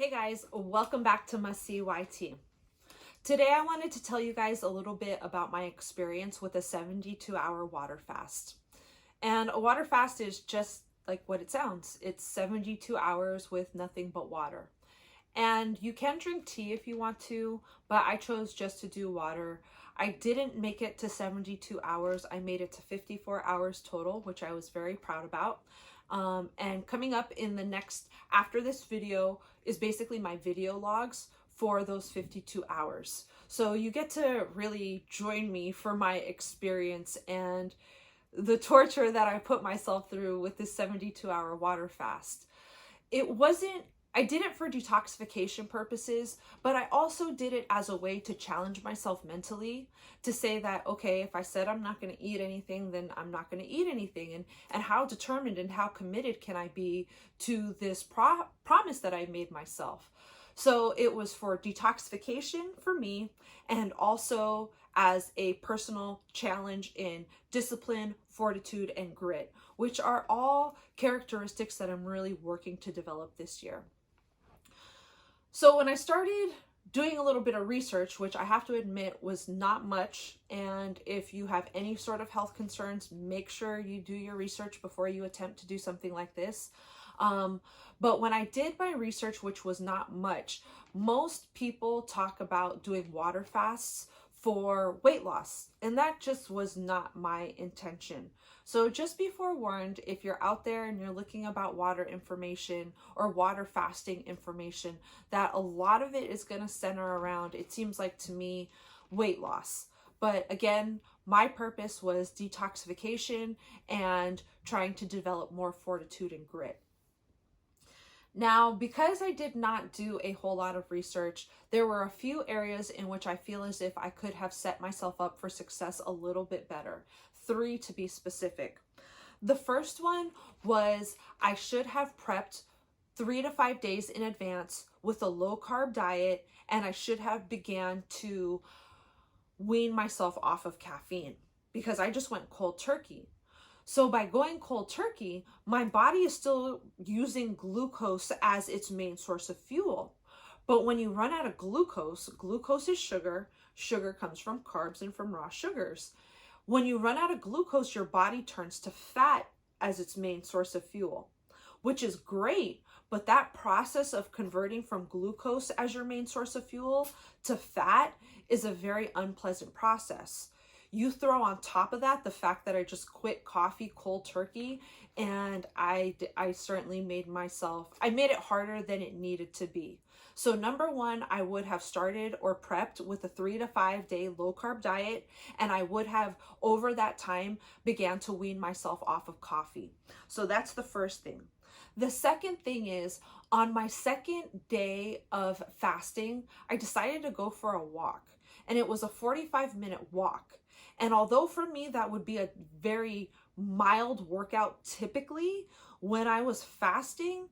Hey guys, welcome back to my CYT. Today I wanted to tell you guys a little bit about my experience with a 72-hour water fast. And a water fast is just like what it sounds. It's 72 hours with nothing but water. And you can drink tea if you want to, but I chose just to do water. I didn't make it to 72 hours. I made it to 54 hours total, which I was very proud about. And coming up in the next, after this video, is basically my video logs for those 52 hours. So you get to really join me for my experience and the torture that I put myself through with this 72-hour water fast. I did it for detoxification purposes, but I also did it as a way to challenge myself mentally to say that, okay, if I said I'm not going to eat anything, then I'm not going to eat anything. And how determined and how committed can I be to this promise that I made myself? So it was for detoxification for me, and also as a personal challenge in discipline, fortitude, and grit, which are all characteristics that I'm really working to develop this year. So when I started doing a little bit of research, which I have to admit was not much, and if you have any sort of health concerns, make sure you do your research before you attempt to do something like this. But when I did my research, which was not much, most people talk about doing water fasts for weight loss, and that just was not my intention. So just be forewarned, if you're out there and you're looking about water information or water fasting information, that a lot of it is going to center around, it seems like to me, weight loss. But again, my purpose was detoxification and trying to develop more fortitude and grit. Now, because I did not do a whole lot of research, there were a few areas in which I feel as if I could have set myself up for success a little bit better. 3 to be specific. The first one was I should have prepped 3 to 5 days in advance with a low carb diet, and I should have began to wean myself off of caffeine because I just went cold turkey. So by going cold turkey, my body is still using glucose as its main source of fuel. But when you run out of glucose, glucose is sugar. Sugar comes from carbs and from raw sugars. When you run out of glucose, your body turns to fat as its main source of fuel, which is great. But that process of converting from glucose as your main source of fuel to fat is a very unpleasant process. You throw on top of that the fact that I just quit coffee cold turkey, and I certainly made it harder than it needed to be. So number one, I would have started or prepped with a 3 to 5 day low carb diet, and I would have over that time began to wean myself off of coffee. So that's the first thing. The second thing is, on my second day of fasting, I decided to go for a walk, and it was a 45-minute walk. And although for me that would be a very mild workout typically, when I was fasting,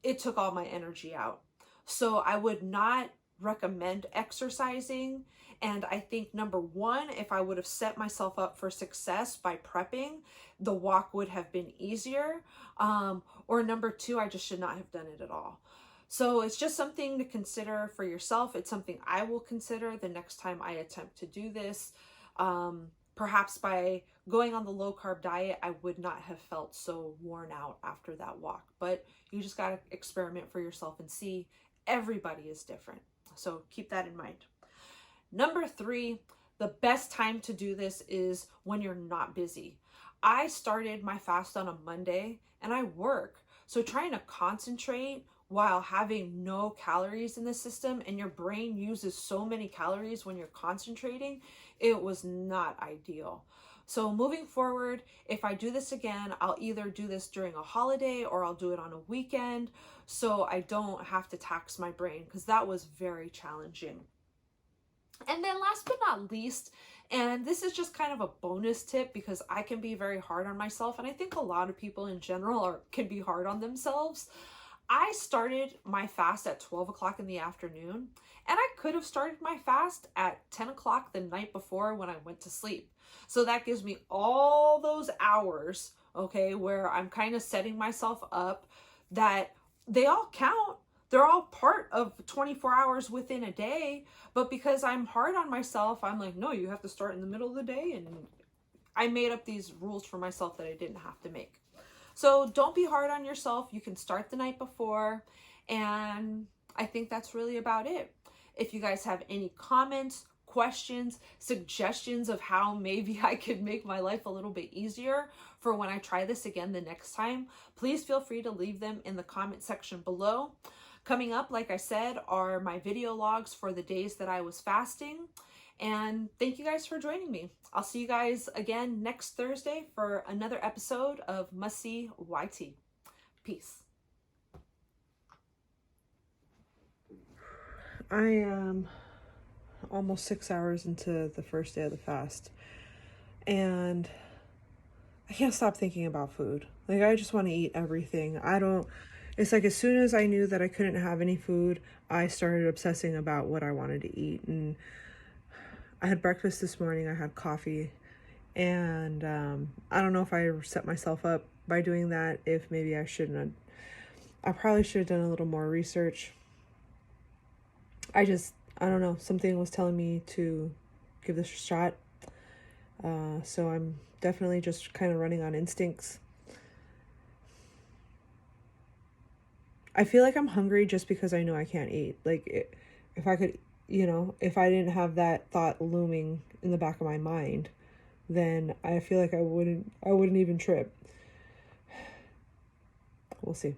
it took all my energy out. So I would not recommend exercising. And I think number one, if I would have set myself up for success by prepping, the walk would have been easier. Or number two, I just should not have done it at all. So it's just something to consider for yourself. It's something I will consider the next time I attempt to do this. Perhaps by going on the low carb diet, I would not have felt so worn out after that walk. But you just got to experiment for yourself and see. Everybody is different. So keep that in mind. Number 3, the best time to do this is when you're not busy. I started my fast on a Monday and I work. So trying to concentrate while having no calories in the system, and your brain uses so many calories when you're concentrating, it was not ideal. So moving forward, if I do this again, I'll either do this during a holiday or I'll do it on a weekend so I don't have to tax my brain, because that was very challenging. And then last but not least, and this is just kind of a bonus tip because I can be very hard on myself, and I think a lot of people in general can be hard on themselves. I started my fast at 12 o'clock in the afternoon, and I could have started my fast at 10 o'clock the night before when I went to sleep. So that gives me all those hours, okay, where I'm kind of setting myself up, that they all count. They're all part of 24 hours within a day, but because I'm hard on myself, I'm like, no, you have to start in the middle of the day, and I made up these rules for myself that I didn't have to make. So don't be hard on yourself. You can start the night before, and I think that's really about it. If you guys have any comments, questions, suggestions of how maybe I could make my life a little bit easier for when I try this again the next time, please feel free to leave them in the comment section below. Coming up, like I said, are my video logs for the days that I was fasting. And thank you guys for joining me. I'll see you guys again next Thursday for another episode of Must See YT. Peace. I am almost 6 hours into the first day of the fast, and I can't stop thinking about food. Like, I just want to eat everything. It's like as soon as I knew that I couldn't have any food, I started obsessing about what I wanted to eat. And I had breakfast this morning, I had coffee, and I don't know if I set myself up by doing that, if maybe I shouldn't have. I probably should have done a little more research. I don't know, something was telling me to give this a shot. So I'm definitely just kind of running on instincts. I feel like I'm hungry just because I know I can't eat. Like, if I could, if I didn't have that thought looming in the back of my mind, then I feel like I wouldn't even trip. We'll see.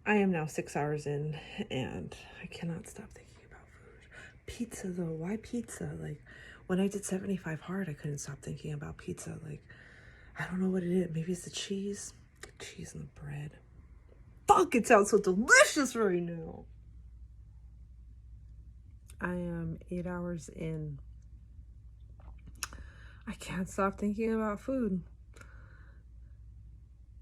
I am now 6 hours in, and I cannot stop thinking about food. Pizza, though. Why pizza? Like, when I did 75 hard, I couldn't stop thinking about pizza. Like, I don't know what it is. Maybe it's the cheese. The cheese and the bread. Fuck, it sounds so delicious right now. I am 8 hours in. I can't stop thinking about food.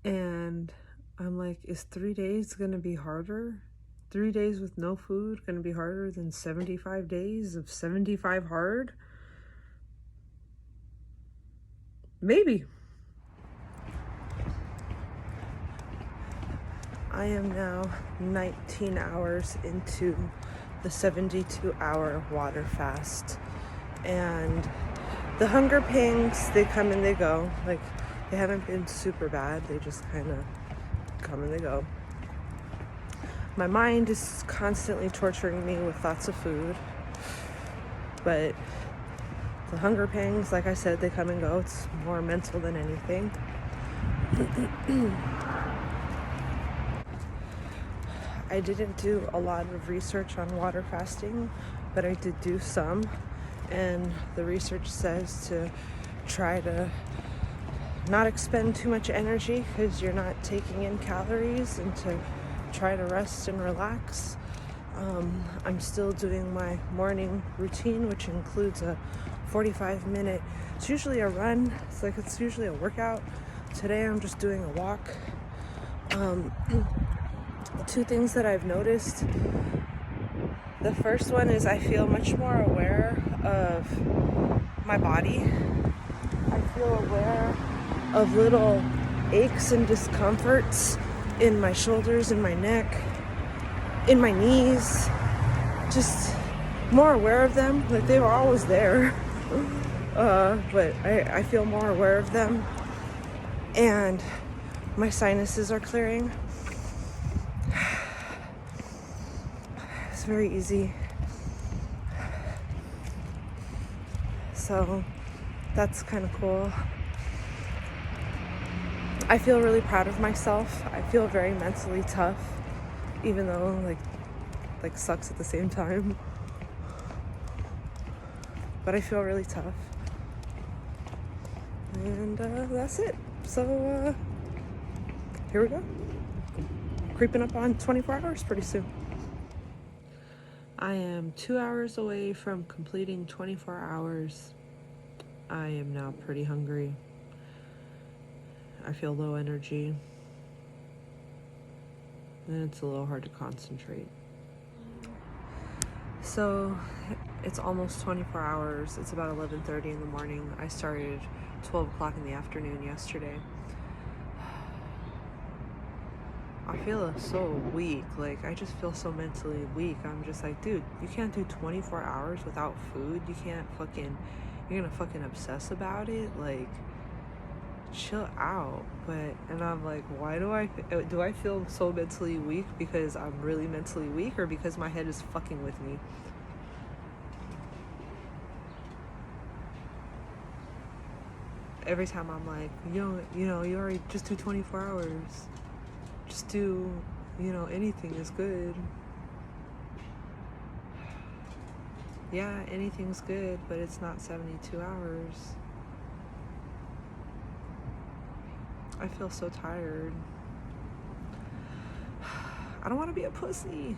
And I'm like, is 3 days going to be harder? 3 days with no food going to be harder than 75 days of 75 hard? Maybe. I am now 19 hours into the 72-hour water fast. And the hunger pangs, they come and they go. Like, they haven't been super bad. They just kind of come and they go. My mind is constantly torturing me with thoughts of food. But the hunger pangs, like I said, they come and go. It's more mental than anything. I didn't do a lot of research on water fasting, but I did do some. And the research says to try to not expend too much energy because you're not taking in calories, and to try to rest and relax. I'm still doing my morning routine, which includes a 45-minute, it's usually a run, it's usually a workout. Today I'm just doing a walk. Two things that I've noticed. The first one is I feel much more aware of my body. I feel aware of little aches and discomforts in my shoulders, in my neck, in my knees. Just more aware of them. Like, they were always there. But I feel more aware of them. And my sinuses are clearing. It's very easy. So that's kind of cool. I feel really proud of myself. I feel very mentally tough, even though like sucks at the same time. But I feel really tough. And that's it. So here we go. Creeping up on 24 hours pretty soon. I am 2 hours away from completing 24 hours. I am now pretty hungry. I feel low energy. And it's a little hard to concentrate. So it's almost 24 hours. It's about 11:30 in the morning. I started 12 o'clock in the afternoon yesterday. I feel so weak. Like, I just feel so mentally weak. I'm just like, dude, you can't do 24 hours without food. You can't fucking, you're gonna fucking obsess about it. Like, chill out. But, and I'm like, why do I feel so mentally weak? Because I'm really mentally weak, or because my head is fucking with me? Every time I'm like, you already just do 24 hours. Just do, anything is good. Yeah, anything's good, but it's not 72 hours. I feel so tired. I don't want to be a pussy.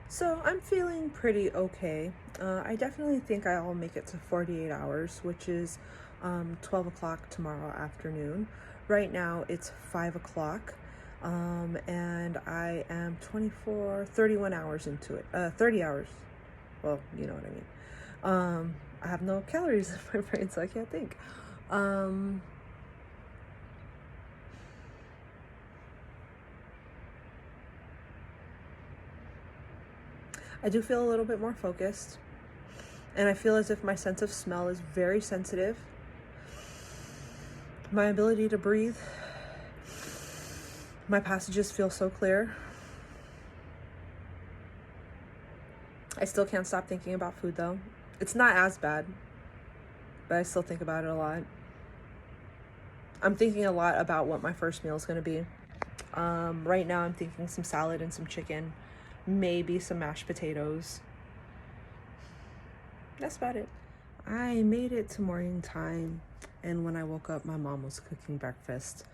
So I'm feeling pretty okay. I definitely think I'll make it to 48 hours, which is 12 o'clock tomorrow afternoon. Right now it's 5 o'clock, and I am 31 hours into it. 30 hours. Well, you know what I mean. I have no calories in my brain, so I can't think. I do feel a little bit more focused, and I feel as if my sense of smell is very sensitive. My ability to breathe, my passages feel so clear. I still can't stop thinking about food though. It's not as bad, but I still think about it a lot. I'm thinking a lot about what my first meal is going to be. Right now I'm thinking some salad and some chicken, maybe some mashed potatoes. That's about it. I made it to morning time, and when I woke up, my mom was cooking breakfast.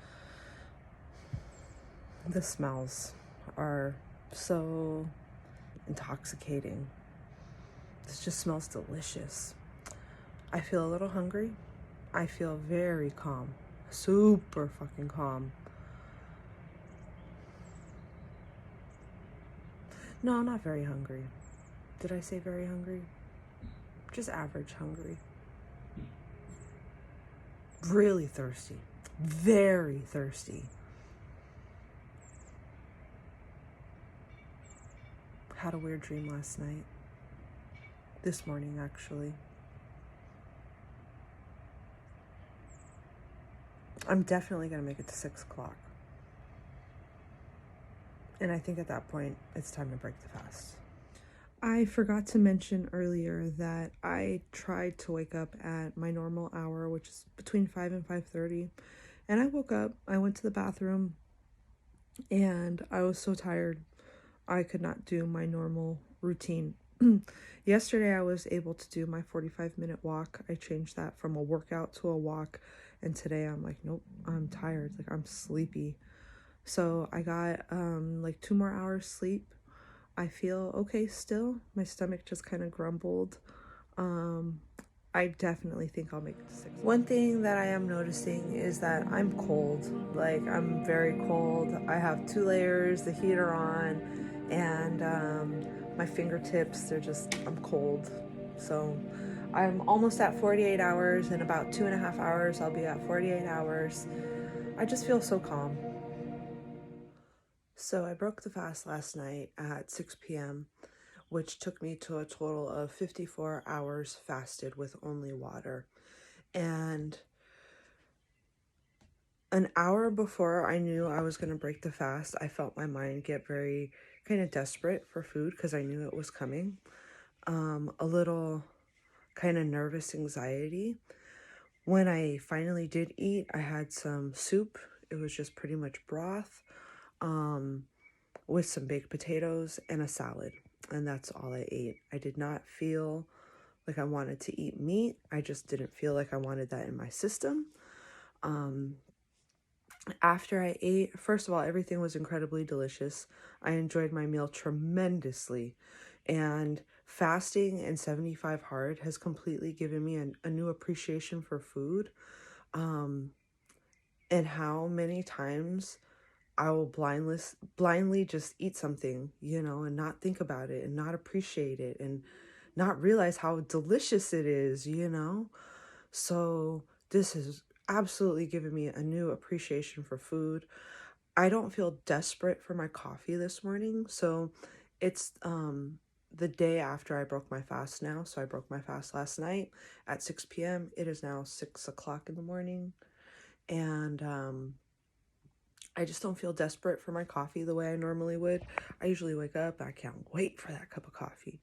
The smells are so intoxicating. This just smells delicious. I feel a little hungry. I feel very calm, super fucking calm. No, I'm not very hungry. Did I say very hungry? Just average hungry. Really thirsty. Very thirsty. Had a weird dream last night. This morning, actually. I'm definitely gonna make it to 6 o'clock. And I think at that point, it's time to break the fast. I forgot to mention earlier that I tried to wake up at my normal hour, which is between 5 and 5:30. And I woke up, I went to the bathroom, and I was so tired, I could not do my normal routine. Yesterday, I was able to do my 45-minute walk. I changed that from a workout to a walk. And today I'm like, nope, I'm tired. Like, I'm sleepy. So I got like 2 more hours sleep. I feel okay still. My stomach just kind of grumbled. I definitely think I'll make it to 6. One thing that I am noticing is that I'm cold. Like, I'm very cold. I have 2 layers, the heater on, and my fingertips, I'm cold. So I'm almost at 48 hours. In about 2.5 hours, I'll be at 48 hours. I just feel so calm. So I broke the fast last night at 6 p.m., which took me to a total of 54 hours fasted with only water. And an hour before I knew I was going to break the fast, I felt my mind get very kind of desperate for food because I knew it was coming. A little kind of nervous anxiety. When I finally did eat, I had some soup. It was just pretty much broth, with some baked potatoes and a salad. And that's all I ate. I did not feel like I wanted to eat meat. I just didn't feel like I wanted that in my system. After I ate, first of all, everything was incredibly delicious. I enjoyed my meal tremendously. And fasting and 75 hard has completely given me a new appreciation for food. And how many times I will blindly just eat something, and not think about it and not appreciate it and not realize how delicious it is. So this has absolutely given me a new appreciation for food. I don't feel desperate for my coffee this morning. So it's the day after I broke my fast now. So I broke my fast last night at 6 p.m. It is now 6 o'clock in the morning. And I just don't feel desperate for my coffee the way I normally would. I usually wake up, I can't wait for that cup of coffee.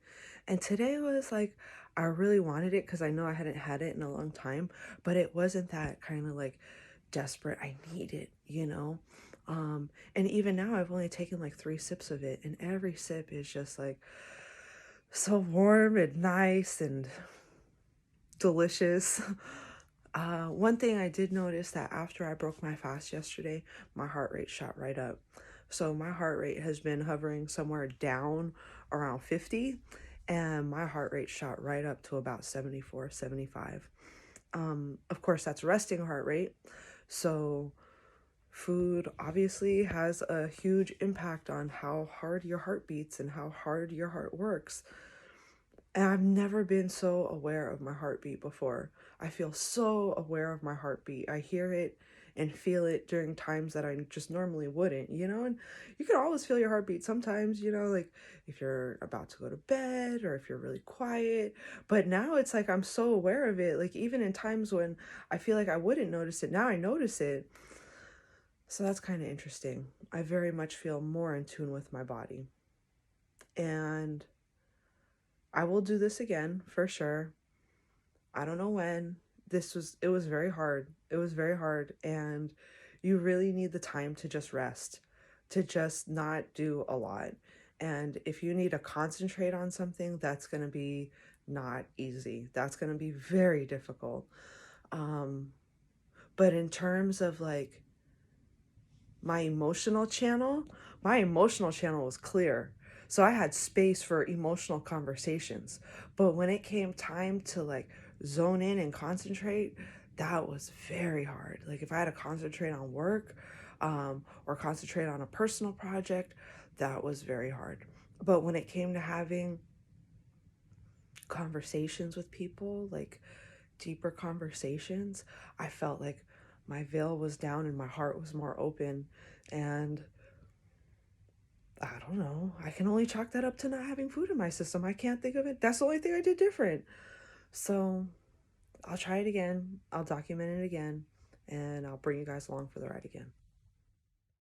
And today was like, I really wanted it because I know I hadn't had it in a long time, but it wasn't that kind of like desperate. I need it, you know? And even now, I've only taken like 3 sips of it, and every sip is just like so warm and nice and delicious. One thing I did notice that after I broke my fast yesterday, my heart rate shot right up. So my heart rate has been hovering somewhere down around 50, and my heart rate shot right up to about 74, 75. Of course, that's resting heart rate. So food obviously has a huge impact on how hard your heart beats and how hard your heart works. And I've never been so aware of my heartbeat before. I feel so aware of my heartbeat. I hear it and feel it during times that I just normally wouldn't, you know? And you can always feel your heartbeat sometimes, you know, like if you're about to go to bed or if you're really quiet. But now it's like I'm so aware of it. Like even in times when I feel like I wouldn't notice it, now I notice it. So that's kind of interesting. I very much feel more in tune with my body. And I will do this again for sure. I don't know when. It was very hard. It was very hard. And you really need the time to just rest, to just not do a lot. And if you need to concentrate on something, that's going to be not easy. That's going to be very difficult. Um, but in terms of like my emotional channel, my emotional channel was clear. So I had space for emotional conversations. But when it came time to like zone in and concentrate, that was very hard. Like if I had to concentrate on work or concentrate on a personal project, that was very hard. But when it came to having conversations with people, like deeper conversations, I felt like my veil was down and my heart was more open. And I don't know. I can only chalk that up to not having food in my system. I can't think of it. That's the only thing I did different. So I'll try it again. I'll document it again. And I'll bring you guys along for the ride again.